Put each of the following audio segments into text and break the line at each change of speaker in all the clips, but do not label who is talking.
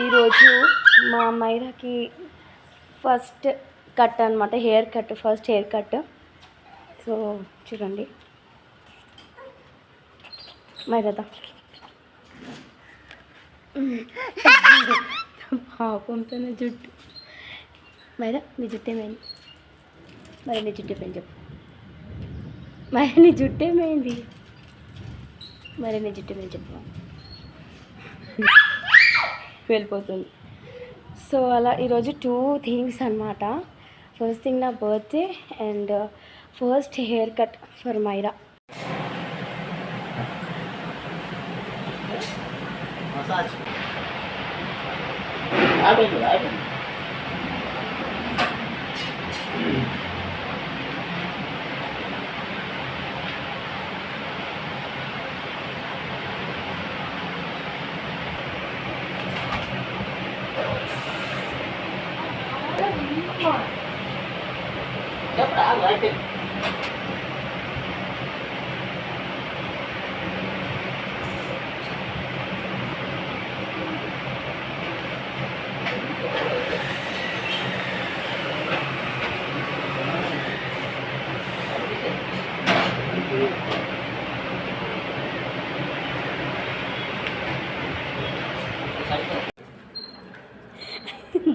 ఈరోజు మా మైరాకి first cut అనమాట, hair cut, first hair cut. So చూడండి మైరాదా పాపంతోనే జుట్టు. మైరా నీ జుట్టు ఏమైంది? మరి నీ జుట్టు ఏమైంది చెప్పు. మరి నీ జుట్టు ఏమైంది? మరి నీ జుట్టు ఏమైంది చెప్పు. వెళ్ళిపోతుంది. సో అలా ఈరోజు 2 థింగ్స్ అనమాట. ఫస్ట్ థింగ్ నా birthday and first haircut for Myra.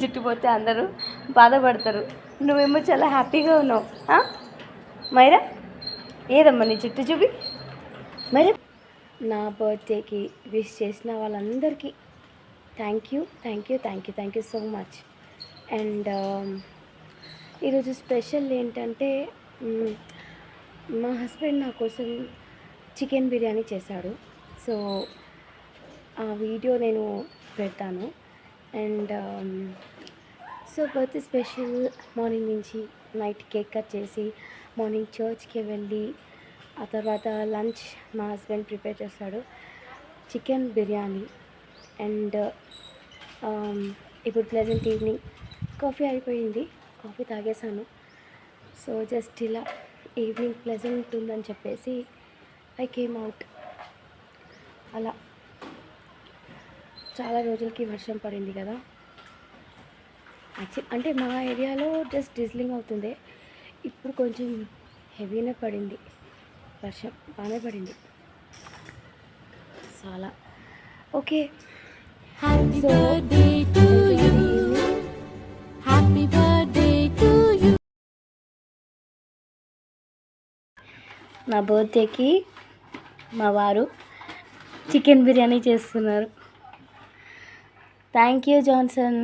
జుట్టు పోతే అందరూ బాధపడతారు, నువ్వేమో చాలా హ్యాపీగా ఉన్నావు. మైరా ఏదమ్మా నీ జుట్టు చూపి. మైరా నా బర్త్డేకి విష్ చేసిన వాళ్ళందరికీ thank you so much. And ఈరోజు స్పెషల్ ఏంటంటే మా హస్బెండ్ నా కోసం చికెన్ బిర్యానీ చేశాడు. సో ఆ వీడియో నేను పెడతాను. And so birthday special morning నుంచి నైట్ కేక్ కట్ చేసి మార్నింగ్ చర్చ్కి వెళ్ళి ఆ తర్వాత లంచ్ మా హస్బెండ్ ప్రిపేర్ చేస్తాడు, చికెన్ బిర్యానీ. అండ్ ఇప్పుడు ప్లెజెంట్ ఈవినింగ్ కాఫీ అయిపోయింది, కాఫీ తాగేసాను. సో జస్ట్ ఇలా ఈవినింగ్ ప్లెజెంట్ ఉందని చెప్పేసి ఐ కేమ్ అవుట్. అలా చాలా రోజులకి వర్షం పడింది కదా. యాక్చువల్ అంటే మా ఏరియాలో జస్ట్ డిజ్లింగ్ అవుతుంది, ఇప్పుడు కొంచెం హెవీనే పడింది వర్షం, బాగానే పడింది చాలా. ఓకే సో నా బర్త్డేకి మా వారు చికెన్ బిర్యానీ చేస్తున్నారు. Thank you Johnson.